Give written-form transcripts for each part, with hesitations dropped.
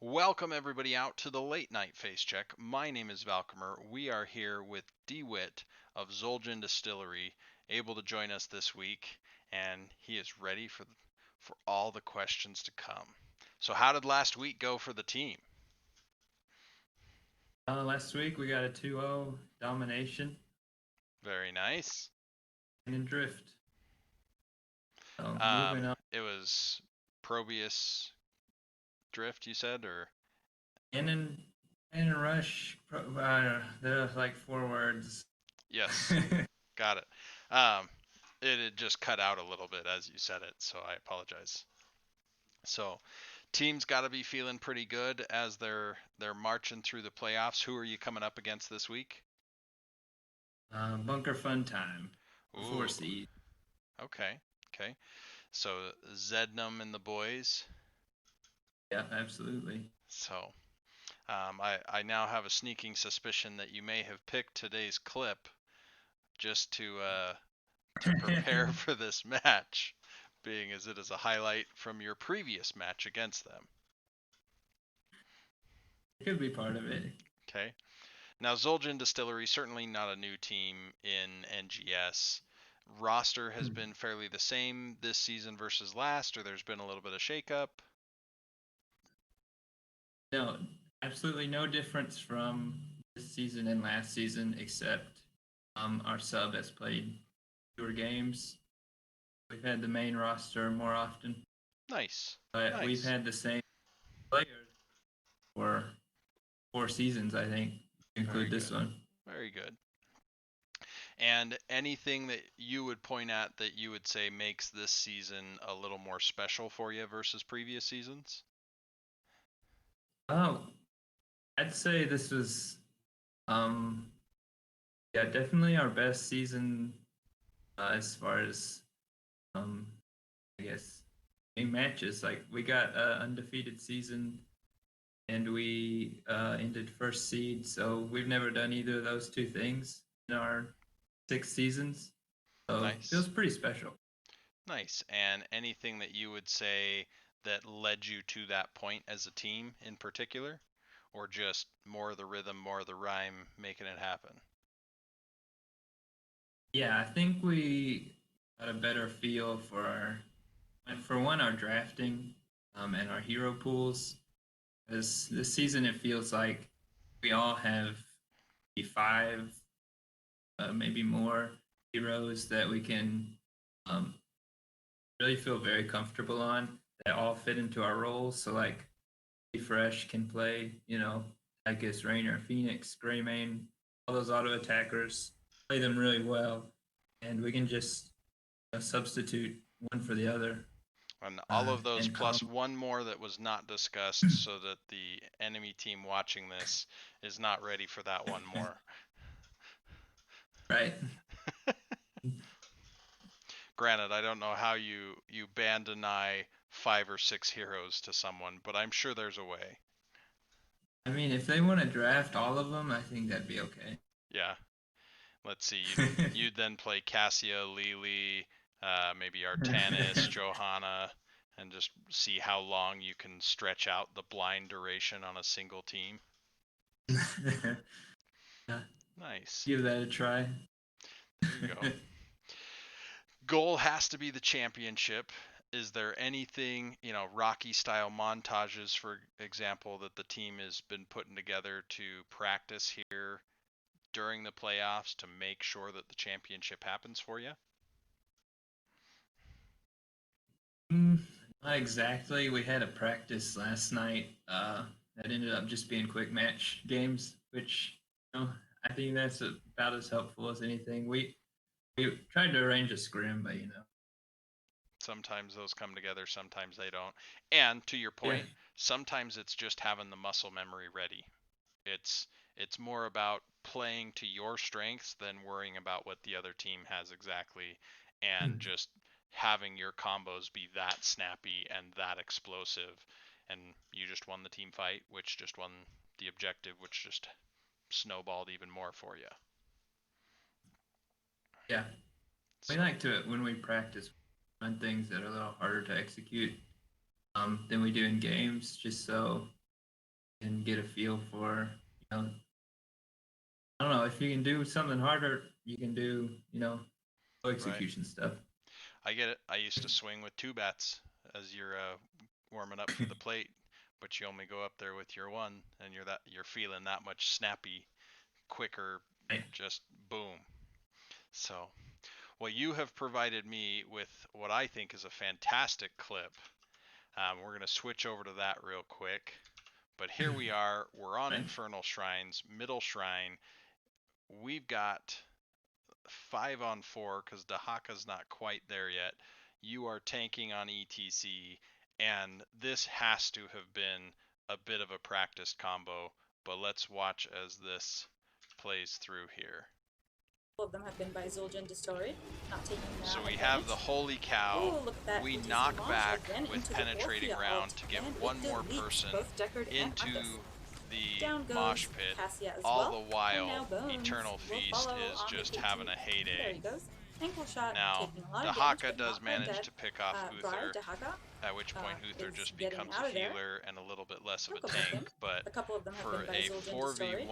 Welcome everybody out to the late night face check. My name is Valcomer. We are here with Dwhitt of Zoljan Distillery, able to join us this week, and he is ready for all the questions to come. So, how did last week go for the team? Last week we got a 2-0 domination Very nice. and in drift. So moving on. It was Probius Drift, you said, or And in rush, there's like 4 words. yes, got it. Um, it had just cut out a little bit as you said it, so I apologize. So, team's got to be feeling pretty good as they're marching through the playoffs. Who are you coming up against this week? Bunker fun time. Four Ooh, seed. okay, okay. So Zednum and the boys. Yeah, absolutely. So I now have a sneaking suspicion that you may have picked today's clip just to prepare for this match, being as it is a highlight from your previous match against them. It could be part of it. Okay. Now, Zoljan Distillery, certainly not a new team in NGS. Roster has been fairly the same this season versus last, or there's been a little bit of shakeup. No, absolutely no difference from this season and last season, except our sub has played fewer games. We've had the main roster more often, Nice, but we've nice. had the same players for 4 seasons, I think, Very include this good, one. very good. And anything that you would point at that you would say makes this season a little more special for you versus previous seasons? Oh, I'd say this was, um, yeah, definitely our best season as far as, um, I guess, in matches. Like we got an undefeated season, and we ended first seed. So we've never done either of those two things in our 6 seasons. So it feels Nice, pretty special. nice. And anything that you would say that led you to that point as a team in particular? Or just more of the rhythm, more of the rhyme, making it happen? Yeah, I think we got a better feel for for one, our drafting and our hero pools. This season, it feels like we all have the five, maybe more heroes that we can um, really feel very comfortable on that all fit into our roles. So, like, Fresh can play, Tychus, Rainer, Phoenix, Greymane, all those auto attackers, play them really well. And we can just substitute one for the other. And all of those And plus one more that was not discussed so that the enemy team watching this is not ready for that one more. right. Granted, I don't know how you band deny 5 or 6 heroes to someone, but I'm sure there's a way. I mean, if they want to draft all of them, I think that'd be okay. Yeah. Let's see. You'd then play Cassia, Lily, maybe Artanis, Johanna, and just see how long you can stretch out the blind duration on a single team. Nice. Give that a try. There you go. Goal has to be the championship. Is there anything, Rocky style montages, for example, that the team has been putting together to practice here during the playoffs to make sure that the championship happens for you? Mm, Not exactly. We had a practice last night that ended up just being quick match games, which I think that's about as helpful as anything. We tried to arrange a scrim, but Sometimes those come together, sometimes they don't. And to your yeah, point, sometimes it's just having the muscle memory ready. It's it's more about playing to your strengths than worrying about what the other team has exactly, and just having your combos be that snappy and that explosive, and you just won the team fight, which just won the objective, which just snowballed even more for you. yeah. We So like to when we practice on things that are a little harder to execute than we do in games, just so and get a feel for, I don't know, if you can do something harder, you can do, Right. execution stuff. I get it. I used to swing with two bats as you're warming up for the plate, but you only go up there with your one, and you're feeling that much snappy, quicker, Right. just boom. So, well, you have provided me with what I think is a fantastic clip. We're going to switch over to that real quick. But here we are. We're on Right. Infernal Shrines, middle shrine. We've got 5-on-4 because Dahaka's not quite there yet. You are tanking on ETC, and this has to have been a bit of a practiced combo. But let's watch as this plays through here. All of them have been by Zul'jin Distillery, not taking that So we advantage. have the holy cow. Ooh, look at that. We ETC knock launch back again with into penetrating the round to get and one it more deletes person both Deckard into and Arthas. the Down goes mosh pit. Cassia as All well. the And while, now Bones Eternal will Feast follow is on the just KT. having a There heyday. he goes. Ankle shot, Now, taking a lot of damage, Dahaka but does not quite manage dead. to pick off Uther, Dahaka, at which point Uther is just getting becomes a out of there. healer and a little bit less of a Took a tank. second. But A couple of them have for been by a Zul'jin Distillery.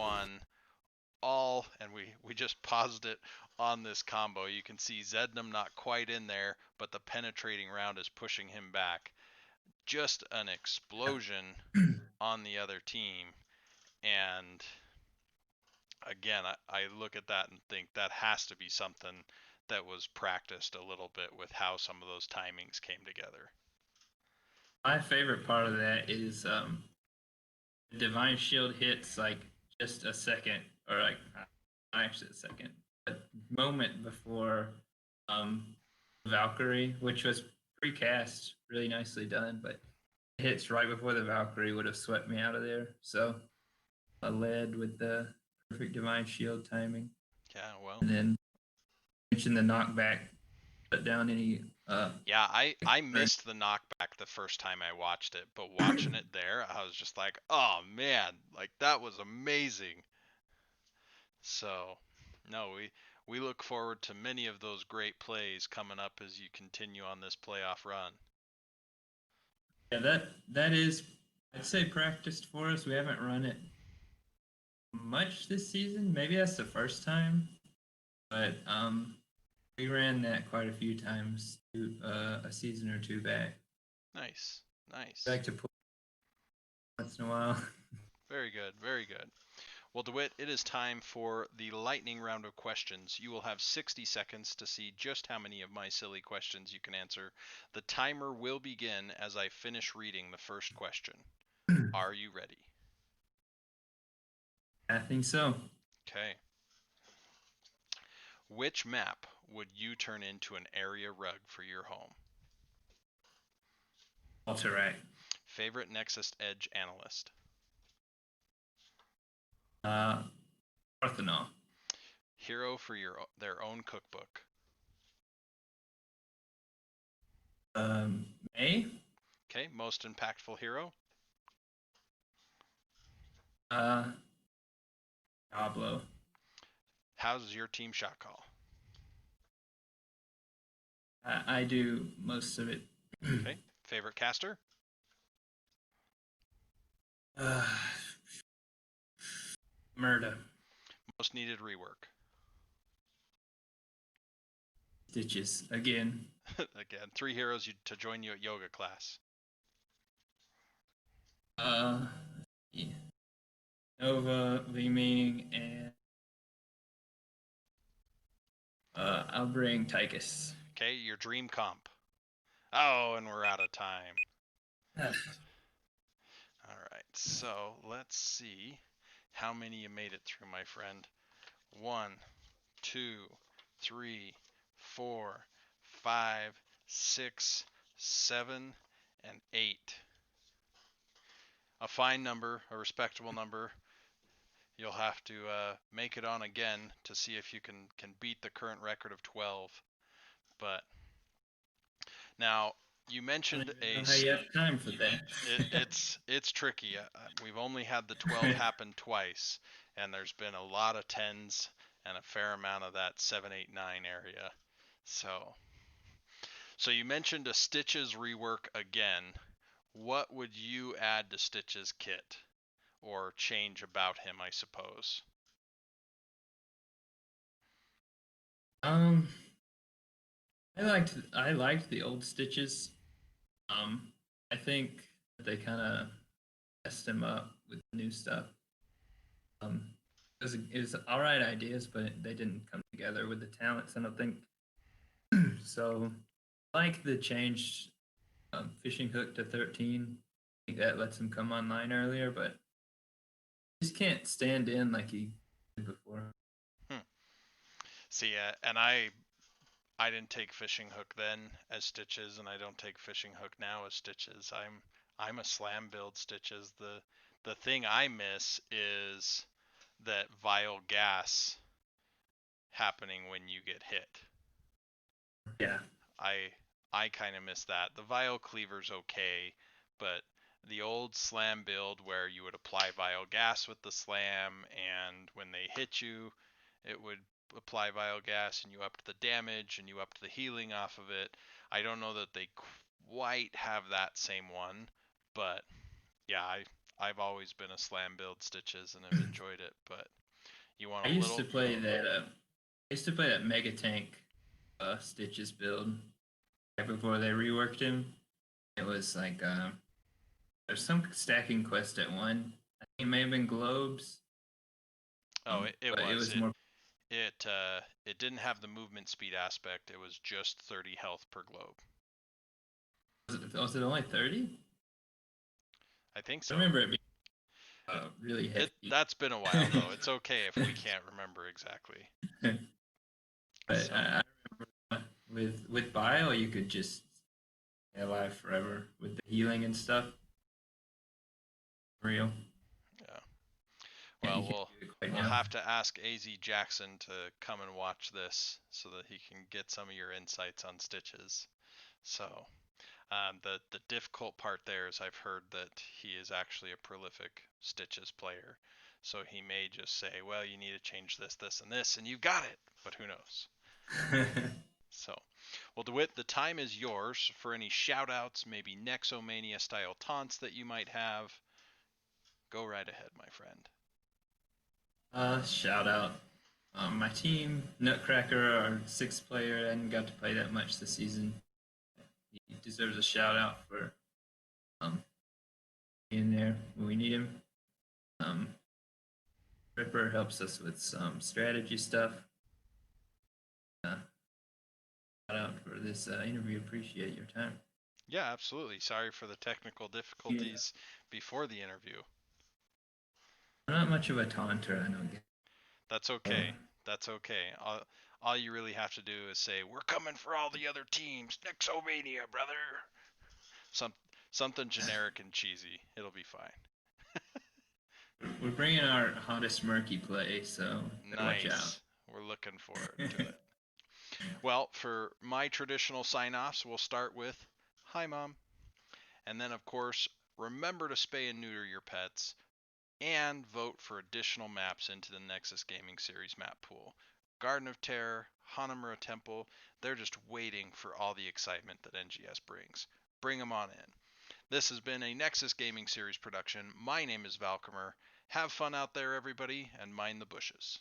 4v1, and we just paused it on this combo. You can see Zednam not quite in there, but the penetrating round is pushing him back. Just an explosion on the other team. And again, I look at that and think that has to be something that was practiced a little bit with how some of those timings came together. My favorite part of that is the Divine Shield hits like just a second, or like not actually a second, but moment before Valkyrie, which was precast, really nicely done, but it hits right before the Valkyrie would have swept me out of there. So I led with the perfect Divine Shield timing. Yeah, well. And then mentioned the knockback, put down any. Yeah, I missed the knockback the first time I watched it, but watching it there, I was just like, oh man, like that was amazing. So, no, we look forward to many of those great plays coming up as you continue on this playoff run. Yeah, that is, I'd say, practiced for us. We haven't run it much this season. Maybe that's the first time, but we ran that quite a few times a season or two back. Nice, nice. I like to pull once in a while. Very good, very good. Well, Dwhitt, it is time for the lightning round of questions. You will have 60 seconds to see just how many of my silly questions you can answer. The timer will begin as I finish reading the first question. Are you ready? I think so. Okay. Which map would you turn into an area rug for your home? Alterac. Favorite Nexus Edge analyst? Parthenon. Hero for their own cookbook? May. Okay. Most impactful hero? Diablo. How's your team shot call? I do most of it. Okay. Favorite caster? Murda. Most needed rework? Stitches again. Again, 3 heroes to join you at yoga class. Yeah. Nova, V-Meaning, and I'll bring Tychus. Okay, your dream comp. Oh, and we're out of time. All right, so let's see how many you made it through, my friend. 1, 2, 3, 4, 5, 6, 7, and 8. A fine number, a respectable number. You'll have to make it on again to see if you can beat the current record of 12. But now you mentioned how you have time for that. it's tricky. We've only had the 12 happen twice, and there's been a lot of 10s and a fair amount of that 7, 8, 9 area. So you mentioned a Stitches rework again. What would you add to Stitches kit? or change about him, I suppose? I liked the old Stitches. I think they kind of messed him up with the new stuff. It was all right ideas, but they didn't come together with the talents. I don't think so. I like the change fishing hook to 13. I think that lets him come online earlier, but he just can't stand in like he did before. See, and I didn't take fishing hook then as Stitches, and I don't take fishing hook now as Stitches. I'm a slam build Stitches. The thing I miss is that vile gas happening when you get hit. Yeah. I kind of miss that. The Vile Cleaver's okay, but the old slam build where you would apply Vile Gas with the slam, and when they hit you, it would apply Vile Gas, and you upped the damage, and you upped the healing off of it. I don't know that they quite have that same one, but yeah, I've always been a slam build Stitches and have enjoyed it, but you want I a used little... to play that. I used to play that Mega Tank Stitches build right before they reworked him. It was like there's some stacking quest at one. I think it may have been globes. Oh, it but was. It was more. It didn't have the movement speed aspect. It was just 30 health per globe. Was it only 30? I think so. I remember it being really hefty. That's been a while though. It's okay if we can't remember exactly. But so. I remember with Bio, you could just stay alive forever with the healing and stuff. Real. Yeah. Well, we'll have to ask AZ Jackson to come and watch this so that he can get some of your insights on Stitches. So, the difficult part there is I've heard that he is actually a prolific Stitches player. So he may just say, well, you need to change this, this, and this, and you've got it. But who knows? So, well, Dwhitt, the time is yours for any shout-outs, maybe Nexomania-style taunts that you might have. Go right ahead, my friend. Shout out. My team, Nutcracker, our sixth player, and got to play that much this season. He deserves a shout out for being there when we need him. Ripper helps us with some strategy stuff. Shout out for this interview. Appreciate your time. Yeah, absolutely. Sorry for the technical difficulties before the interview. I'm not much of a taunter, I don't get. That's okay. That's okay. All you really have to do is say, "We're coming for all the other teams, Nexomania, brother." Something generic and cheesy. It'll be fine. We're bringing our hottest murky play, so nice. Watch out. We're looking forward to it. Well, for my traditional sign-offs, we'll start with, "Hi, Mom." And then, of course, remember to spay and neuter your pets, and vote for additional maps into the Nexus Gaming Series map pool. Garden of Terror, Hanamura Temple, they're just waiting for all the excitement that NGS brings. Bring them on in. This has been a Nexus Gaming Series production. My name is Valcomer. Have fun out there, everybody, and mind the bushes.